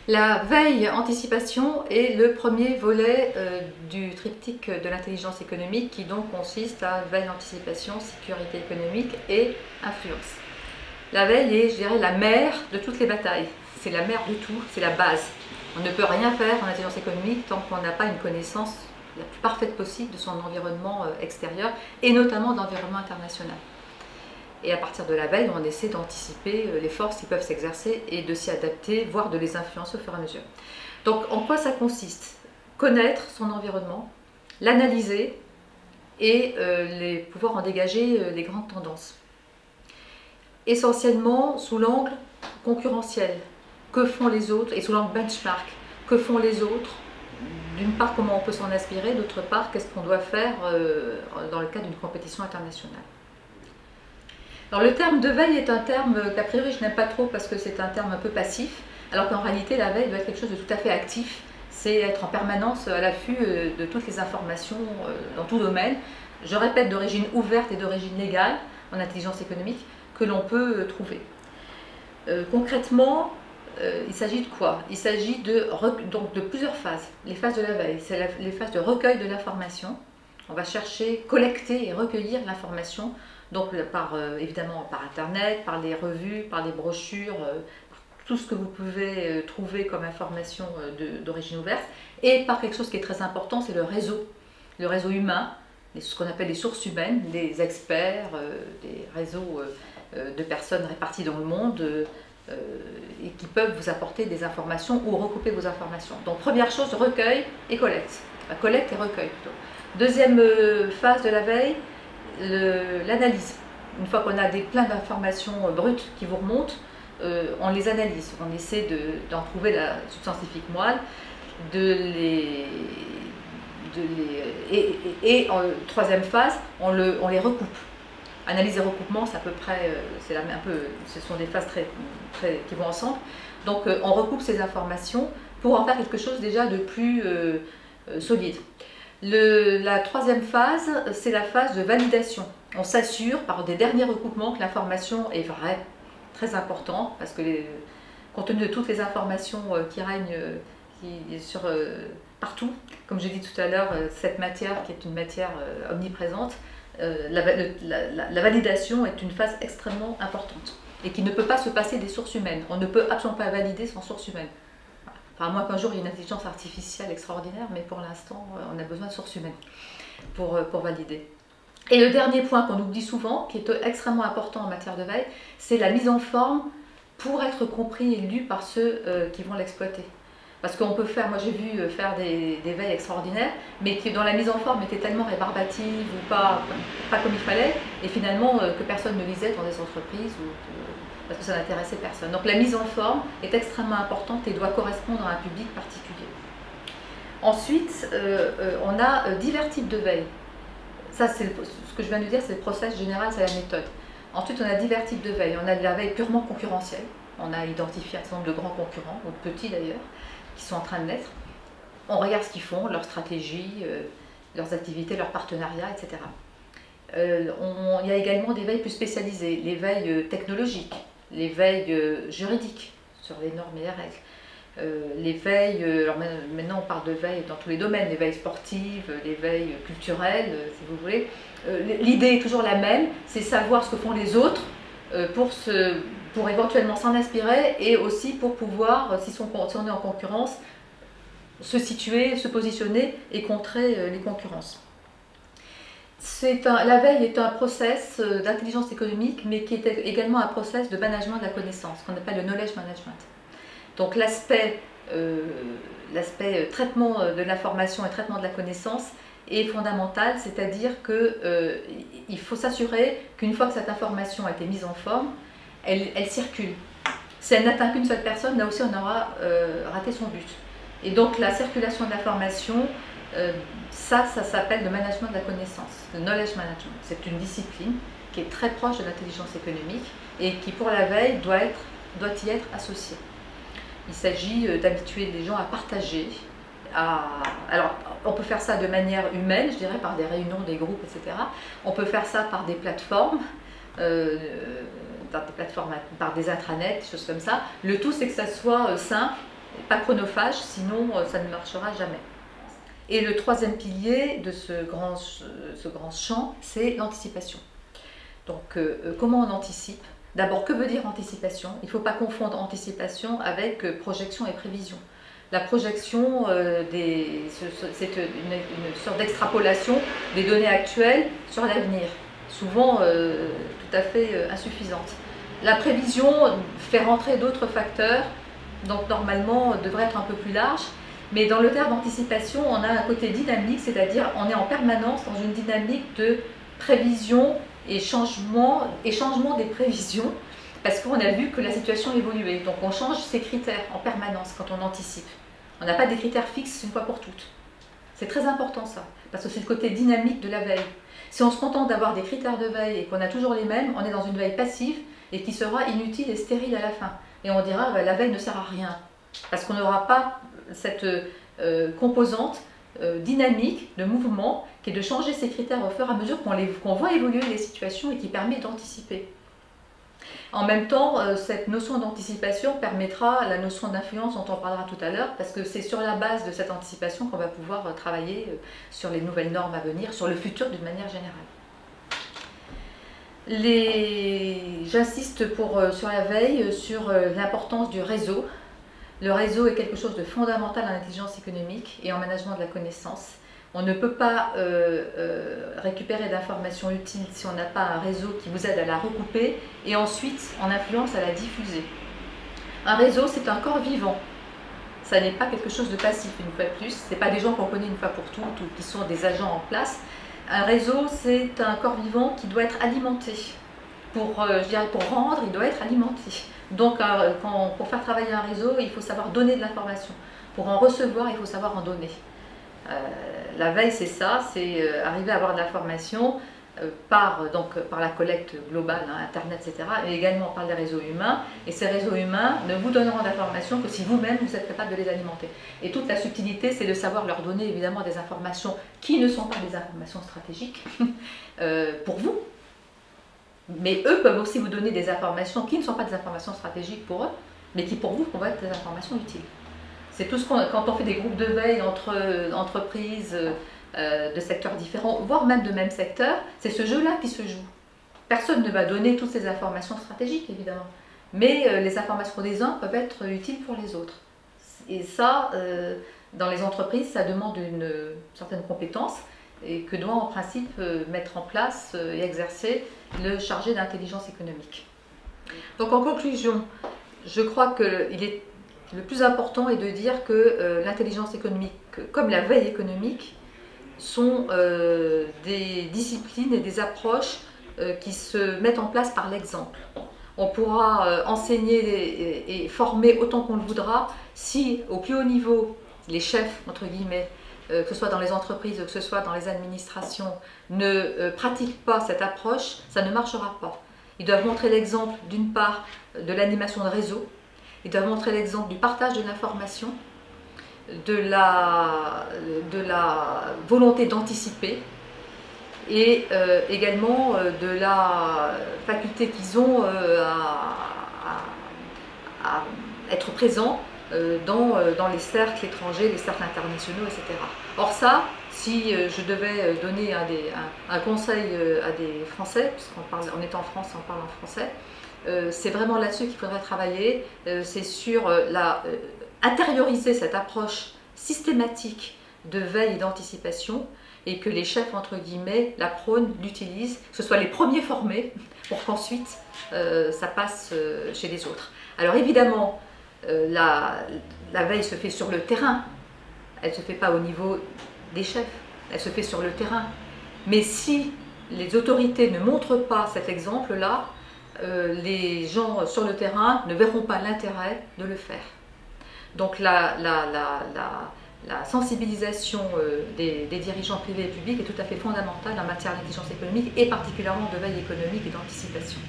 La veille anticipation est le premier volet du triptyque de l'intelligence économique qui donc consiste à veille anticipation, sécurité économique et influence. La veille est, je dirais, la mère de toutes les batailles. C'est la mère de tout, c'est la base. On ne peut rien faire en intelligence économique tant qu'on n'a pas une connaissance la plus parfaite possible de son environnement extérieur et notamment d'environnement international. Et à partir de la veille, on essaie d'anticiper les forces qui peuvent s'exercer et de s'y adapter, voire de les influencer au fur et à mesure. Donc en quoi ça consiste? Connaître son environnement, l'analyser et pouvoir en dégager les grandes tendances. Essentiellement sous l'angle concurrentiel. Que font les autres? Et sous l'angle benchmark. Que font les autres? D'une part, comment on peut s'en inspirer, d'autre part, qu'est-ce qu'on doit faire dans le cadre d'une compétition internationale. Alors, le terme de veille est un terme qu'a priori je n'aime pas trop parce que c'est un terme un peu passif, alors qu'en réalité la veille doit être quelque chose de tout à fait actif, c'est être en permanence à l'affût de toutes les informations dans tout domaine, je répète, d'origine ouverte et d'origine légale en intelligence économique, que l'on peut trouver. Concrètement, il s'agit de quoi? Il s'agit donc de plusieurs phases. Les phases de la veille, c'est les phases de recueil de l'information. On va chercher, collecter et recueillir l'information, donc évidemment par Internet, par les revues, par les brochures, tout ce que vous pouvez trouver comme information d'origine ouverte, et par quelque chose qui est très important, c'est le réseau humain, ce qu'on appelle les sources humaines, des experts, des réseaux de personnes réparties dans le monde, et qui peuvent vous apporter des informations ou recouper vos informations. Donc première chose, recueil et collecte. Collecte et recueil plutôt. Deuxième phase de la veille, l'analyse. Une fois qu'on a plein d'informations brutes qui vous remontent, on les analyse. On essaie d'en trouver la substantifique moelle, et en troisième phase, on les recoupe. Analyse et recoupement, c'est à peu près, ce sont des phases qui vont ensemble. Donc on recoupe ces informations pour en faire quelque chose déjà de plus solide. La troisième phase, c'est la phase de validation. On s'assure par des derniers recoupements que l'information est vraie, très important, parce que compte tenu de toutes les informations qui règnent partout, comme j'ai dit tout à l'heure, cette matière qui est une matière omniprésente, la validation est une phase extrêmement importante et qui ne peut pas se passer des sources humaines. On ne peut absolument pas valider sans sources humaines. Enfin, à moins qu'un jour il y ait une intelligence artificielle extraordinaire, mais pour l'instant on a besoin de sources humaines pour valider. Et le dernier point qu'on oublie souvent, qui est extrêmement important en matière de veille, c'est la mise en forme pour être compris et lu par ceux qui vont l'exploiter. Parce qu'on peut faire, moi j'ai vu faire des veilles extraordinaires, mais qui dans la mise en forme étaient tellement rébarbative ou pas comme il fallait, et finalement que personne ne lisait dans des entreprises, parce que ça n'intéressait personne. Donc la mise en forme est extrêmement importante et doit correspondre à un public particulier. Ensuite, on a divers types de veille. Ça, ce que je viens de dire, c'est le process général, c'est la méthode. Ensuite, on a divers types de veille. On a de la veille purement concurrentielle. On a identifié un certain nombre de grands concurrents, ou de petits d'ailleurs, qui sont en train de naître. On regarde ce qu'ils font, leur stratégie, leurs activités, leurs partenariats, etc. Il y a également des veilles plus spécialisées, les veilles technologiques, les veilles juridiques sur les normes et les règles, les veilles, alors maintenant on parle de veilles dans tous les domaines, les veilles sportives, les veilles culturelles, si vous voulez. L'idée est toujours la même, c'est savoir ce que font les autres pour éventuellement s'en inspirer et aussi pour pouvoir, si on est en concurrence, se situer, se positionner et contrer les concurrences. La veille est un process d'intelligence économique, mais qui est également un process de management de la connaissance, qu'on appelle le knowledge management. Donc l'aspect traitement de l'information et traitement de la connaissance est fondamental, c'est-à-dire qu'il faut s'assurer qu'une fois que cette information a été mise en forme, elle circule. Si elle n'atteint qu'une seule personne, là aussi on aura raté son but. Et donc la circulation de l'information, ça s'appelle le management de la connaissance, le knowledge management. C'est une discipline qui est très proche de l'intelligence économique et qui pour la veille doit y être associée. Il s'agit d'habituer les gens à partager. Alors, on peut faire ça de manière humaine, je dirais, par des réunions, des groupes, etc. On peut faire ça par des plateformes, par des intranets, des choses comme ça. Le tout, c'est que ça soit simple pas chronophage, sinon ça ne marchera jamais. Et le troisième pilier de ce grand champ, c'est l'anticipation. Donc comment on anticipe? D'abord, que veut dire anticipation? Il ne faut pas confondre anticipation avec projection et prévision. La projection, c'est une sorte d'extrapolation des données actuelles sur l'avenir, souvent tout à fait insuffisante. La prévision fait rentrer d'autres facteurs, donc normalement devrait être un peu plus large, mais dans le terme d'anticipation, on a un côté dynamique, c'est-à-dire on est en permanence dans une dynamique de prévision et changement des prévisions, parce qu'on a vu que la situation évoluait. Donc on change ses critères en permanence quand on anticipe. On n'a pas des critères fixes une fois pour toutes. C'est très important ça, parce que c'est le côté dynamique de la veille. Si on se contente d'avoir des critères de veille et qu'on a toujours les mêmes, on est dans une veille passive et qui sera inutile et stérile à la fin. Et on dira bah, la veille ne sert à rien, parce qu'on n'aura pas cette composante dynamique de mouvement qui est de changer ses critères au fur et à mesure qu'on voit évoluer les situations et qui permet d'anticiper. En même temps, cette notion d'anticipation permettra la notion d'influence dont on parlera tout à l'heure, parce que c'est sur la base de cette anticipation qu'on va pouvoir travailler sur les nouvelles normes à venir, sur le futur d'une manière générale. J'insiste sur la veille, sur l'importance du réseau. Le réseau est quelque chose de fondamental en intelligence économique et en management de la connaissance. On ne peut pas récupérer d'informations utiles si on n'a pas un réseau qui vous aide à la recouper et ensuite, en influence, à la diffuser. Un réseau, c'est un corps vivant. Ça n'est pas quelque chose de passif, une fois de plus. Ce n'est pas des gens qu'on connaît une fois pour toutes ou qui sont des agents en place. Un réseau, c'est un corps vivant qui doit être alimenté. Pour rendre, il doit être alimenté. Donc, pour faire travailler un réseau, il faut savoir donner de l'information. Pour en recevoir, il faut savoir en donner. La veille, c'est ça, c'est arriver à avoir de l'information par la collecte globale, hein, Internet, etc., mais également par les réseaux humains. Et ces réseaux humains ne vous donneront d'informations que si vous-même, vous êtes capable de les alimenter. Et toute la subtilité, c'est de savoir leur donner évidemment des informations qui ne sont pas des informations stratégiques pour vous. Mais eux peuvent aussi vous donner des informations qui ne sont pas des informations stratégiques pour eux, mais qui pour vous vont être des informations utiles. C'est tout quand on fait des groupes de veille entre entreprises de secteurs différents, voire même de même secteur, c'est ce jeu-là qui se joue. Personne ne va donner toutes ces informations stratégiques, évidemment, mais les informations des uns peuvent être utiles pour les autres. Et ça, dans les entreprises, ça demande une certaine compétence et que doit en principe mettre en place et exercer le chargé d'intelligence économique. Donc en conclusion, je crois que le plus important est de dire que l'intelligence économique, comme la veille économique, sont des disciplines et des approches qui se mettent en place par l'exemple. On pourra enseigner et former autant qu'on le voudra si, au plus haut niveau, les chefs, entre guillemets, que ce soit dans les entreprises, que ce soit dans les administrations, ne pratiquent pas cette approche, ça ne marchera pas. Ils doivent montrer l'exemple, d'une part, de l'animation de réseau, ils doivent montrer l'exemple du partage de l'information, de la volonté d'anticiper et également de la faculté qu'ils ont à être présents dans les cercles étrangers, les cercles internationaux, etc. Or ça, si je devais donner un conseil à des Français, puisqu'on est en France, on parle en français, c'est vraiment là-dessus qu'il faudrait travailler, c'est sur intérioriser cette approche systématique de veille et d'anticipation et que les chefs, entre guillemets, la prônent, l'utilisent, que ce soit les premiers formés pour qu'ensuite ça passe chez les autres. Alors évidemment, la veille se fait sur le terrain, elle ne se fait pas au niveau des chefs, elle se fait sur le terrain. Mais si les autorités ne montrent pas cet exemple-là, les gens sur le terrain ne verront pas l'intérêt de le faire. Donc la sensibilisation des dirigeants privés et publics est tout à fait fondamentale en matière d'intelligence économique et particulièrement de veille économique et d'anticipation.